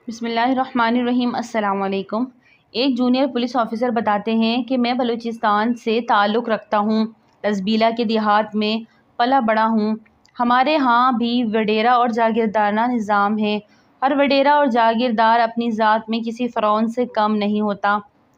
بسم اللہ الرحمن الرحیم۔ السلام علیکم۔ ایک جونیئر پولیس آفیسر بتاتے ہیں کہ میں بلوچستان سے تعلق رکھتا ہوں، لسبیلا کے دیہات میں پلا بڑا ہوں۔ ہمارے ہاں بھی وڈیرہ اور جاگیردارانہ نظام ہے۔ ہر وڈیرہ اور جاگیردار اپنی ذات میں کسی فرعون سے کم نہیں ہوتا۔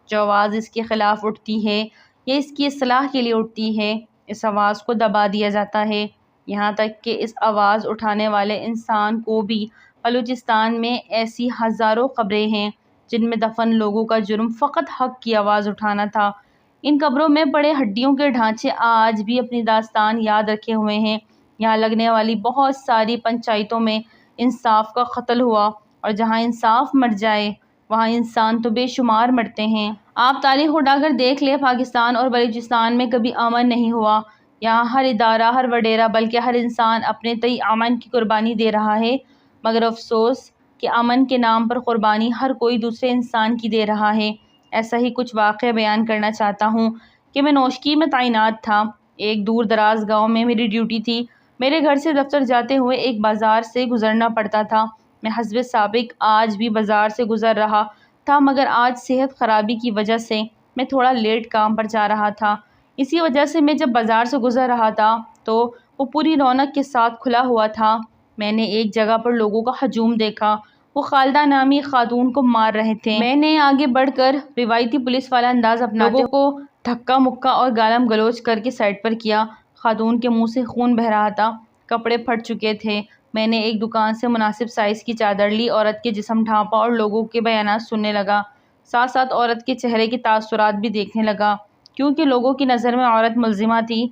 جو آواز اس کے خلاف اٹھتی ہے یا اس کی اصلاح کے لیے اٹھتی ہے، اس آواز کو دبا دیا جاتا ہے، یہاں تک کہ اس آواز اٹھانے والے انسان کو بھی۔ بلوچستان میں ایسی ہزاروں قبریں ہیں جن میں دفن لوگوں کا جرم فقط حق کی آواز اٹھانا تھا۔ ان قبروں میں پڑے ہڈیوں کے ڈھانچے آج بھی اپنی داستان یاد رکھے ہوئے ہیں۔ یہاں لگنے والی بہت ساری پنچایتوں میں انصاف کا قتل ہوا، اور جہاں انصاف مر جائے وہاں انسان تو بے شمار مرتے ہیں۔ آپ تاریخ اٹھا کر دیکھ لیں، پاکستان اور بلوچستان میں کبھی امن نہیں ہوا۔ یہاں ہر ادارہ، ہر وڈیرہ، بلکہ ہر انسان اپنے تئیں امن کی قربانی دے رہا ہے، مگر افسوس کہ امن کے نام پر قربانی ہر کوئی دوسرے انسان کی دے رہا ہے۔ ایسا ہی کچھ واقعہ بیان کرنا چاہتا ہوں کہ میں نوشکی میں تعینات تھا۔ ایک دور دراز گاؤں میں میری ڈیوٹی تھی۔ میرے گھر سے دفتر جاتے ہوئے ایک بازار سے گزرنا پڑتا تھا۔ میں حسب سابق آج بھی بازار سے گزر رہا تھا، مگر آج صحت خرابی کی وجہ سے میں تھوڑا لیٹ کام پر جا رہا تھا۔ اسی وجہ سے میں جب بازار سے گزر رہا تھا تو وہ پوری رونق کے ساتھ کھلا ہوا تھا۔ میں نے ایک جگہ پر لوگوں کا ہجوم دیکھا۔ وہ خالدہ نامی خاتون کو مار رہے تھے۔ میں نے آگے بڑھ کر روایتی پولیس والا انداز اپناتے لوگوں کو دھکا مکا اور گالم گلوچ کر کے سائڈ پر کیا۔ خاتون کے منہ سے خون بہہ رہا تھا، کپڑے پھٹ چکے تھے۔ میں نے ایک دکان سے مناسب سائز کی چادر لی، عورت کے جسم ڈھانپا اور لوگوں کے بیانات سننے لگا۔ ساتھ ساتھ عورت کے چہرے کے تاثرات بھی دیکھنے لگا، کیونکہ لوگوں کی نظر میں عورت ملزمہ تھی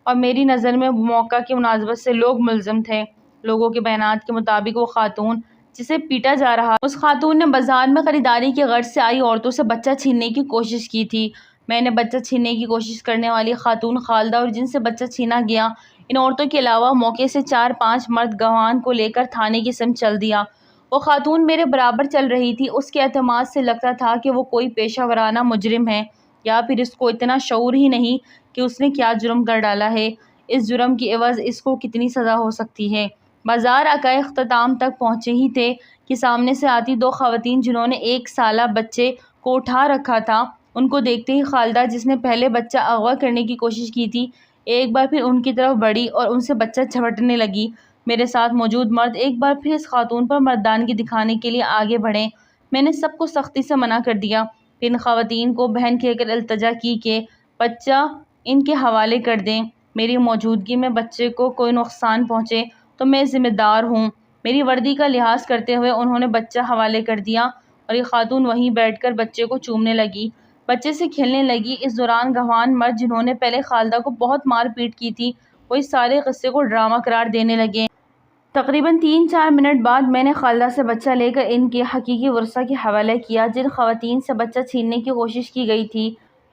اور میری نظر میں موقع کی مناسبت سے لوگ ملزم تھے۔ لوگوں کے بیانات کے مطابق وہ خاتون جسے پیٹا جا رہا، اس خاتون نے بازار میں خریداری کی غرض سے آئی عورتوں سے بچہ چھیننے کی کوشش کی تھی۔ میں نے بچہ چھیننے کی کوشش کرنے والی خاتون خالدہ اور جن سے بچہ چھینا گیا، ان عورتوں کے علاوہ موقع سے 4-5 مرد گواہان کو لے کر تھانے کی سمت چل دیا۔ وہ خاتون میرے برابر چل رہی تھی۔ اس کے اعتماد سے لگتا تھا کہ وہ کوئی پیشہ ورانہ مجرم ہے، یا پھر اس کو اتنا شعور ہی نہیں کہ اس نے کیا جرم کر ڈالا ہے، اس جرم کی عوض اس کو کتنی سزا ہو سکتی ہے۔ بازار عقائے اختتام تک پہنچے ہی تھے کہ سامنے سے آتی 2 خواتین جنہوں نے 1 سالہ بچے کو اٹھا رکھا تھا، ان کو دیکھتے ہی خالدہ جس نے پہلے بچہ اغوا کرنے کی کوشش کی تھی، ایک بار پھر ان کی طرف بڑھی اور ان سے بچہ جھپٹنے لگی۔ میرے ساتھ موجود مرد ایک بار پھر اس خاتون پر مردانگی دکھانے کے لیے آگے بڑھے۔ میں نے سب کو سختی سے منع کر دیا، پھر ان خواتین کو بہن کہہ کر التجا کی کہ بچہ ان کے حوالے کر دیں۔ میری موجودگی میں بچے کو کوئی نقصان پہنچے تو میں ذمہ دار ہوں۔ میری وردی کا لحاظ کرتے ہوئے انہوں نے بچہ حوالے کر دیا اور یہ خاتون وہیں بیٹھ کر بچے کو چومنے لگی، بچے سے کھیلنے لگی۔ اس دوران گواہان مرد جنہوں نے پہلے خالدہ کو بہت مار پیٹ کی تھی، وہ اس سارے قصے کو ڈرامہ قرار دینے لگے۔ تقریباً 3-4 منٹ بعد میں نے خالدہ سے بچہ لے کر ان کے حقیقی ورثاء کے حوالے کیا۔ جن خواتین سے بچہ چھیننے کی کوشش کی گئی تھی،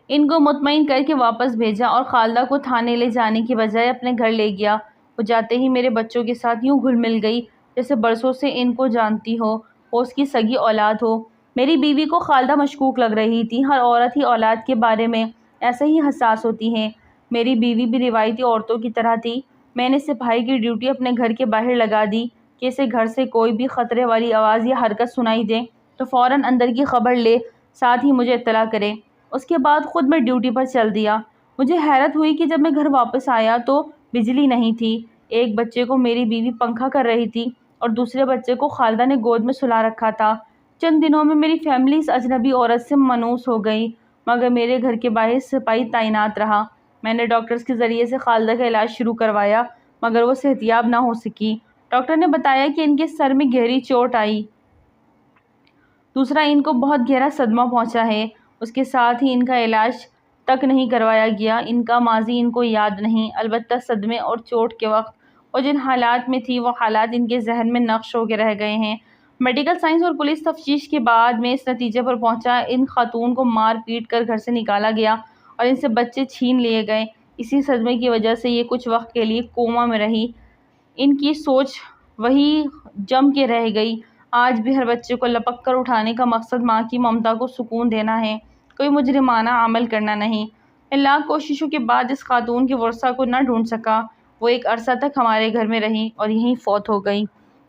ان کو مطمئن کر کے واپس بھیجا اور خالدہ کو تھانے لے جانے کی بجائے اپنے گھر لے گیا۔ وہ جاتے ہی میرے بچوں کے ساتھ یوں گھل مل گئی جیسے برسوں سے ان کو جانتی ہو، وہ اس کی سگی اولاد ہو۔ میری بیوی کو خالدہ مشکوک لگ رہی تھی۔ ہر عورت ہی اولاد کے بارے میں ایسے ہی حساس ہوتی ہے۔ میری بیوی بھی روایتی عورتوں کی طرح تھی۔ میں نے سپاہی کی ڈیوٹی اپنے گھر کے باہر لگا دی کہ اسے گھر سے کوئی بھی خطرے والی آواز یا حرکت سنائی دے تو فوراً اندر کی خبر لے، ساتھ ہی مجھے اطلاع کرے۔ اس کے بعد خود میں ڈیوٹی پر چل دیا۔ مجھے حیرت ہوئی کہ جب میں گھر واپس آیا تو بجلی نہیں تھی۔ ایک بچے کو میری بیوی پنکھا کر رہی تھی اور دوسرے بچے کو خالدہ نے گود میں سلا رکھا تھا۔ چند دنوں میں میری فیملی اس اجنبی عورت سے مانوس ہو گئی، مگر میرے گھر کے باہر سپاہی تعینات رہا۔ میں نے ڈاکٹرز کے ذریعے سے خالدہ کا علاج شروع کروایا، مگر وہ صحتیاب نہ ہو سکی۔ ڈاکٹر نے بتایا کہ ان کے سر میں گہری چوٹ آئی، دوسرا ان کو بہت گہرا صدمہ پہنچا ہے۔ اس کے ساتھ ہی ان کا علاج تک نہیں کروایا گیا۔ ان کا ماضی ان کو یاد نہیں، البتہ صدمے اور چوٹ کے وقت اور جن حالات میں تھی وہ حالات ان کے ذہن میں نقش ہو کے رہ گئے ہیں۔ میڈیکل سائنس اور پولیس تفتیش کے بعد میں اس نتیجے پر پہنچا، ان خاتون کو مار پیٹ کر گھر سے نکالا گیا اور ان سے بچے چھین لیے گئے۔ اسی صدمے کی وجہ سے یہ کچھ وقت کے لیے کوما میں رہی۔ ان کی سوچ وہی جم کے رہ گئی۔ آج بھی ہر بچے کو لپک کر اٹھانے کا مقصد ماں کی ممتا کو سکون دینا ہے، کوئی مجرمانہ عمل کرنا نہیں۔ میں لاکھ کوششوں کے بعد اس خاتون کے ورثاء کو نہ ڈھونڈ سکا۔ وہ ایک عرصہ تک ہمارے گھر میں رہی اور یہیں فوت ہو گئی۔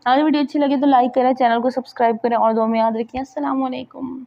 اگر ویڈیو اچھی لگے تو لائک کریں، چینل کو سبسکرائب کریں اور دعا میں یاد رکھیں۔ السلام علیکم۔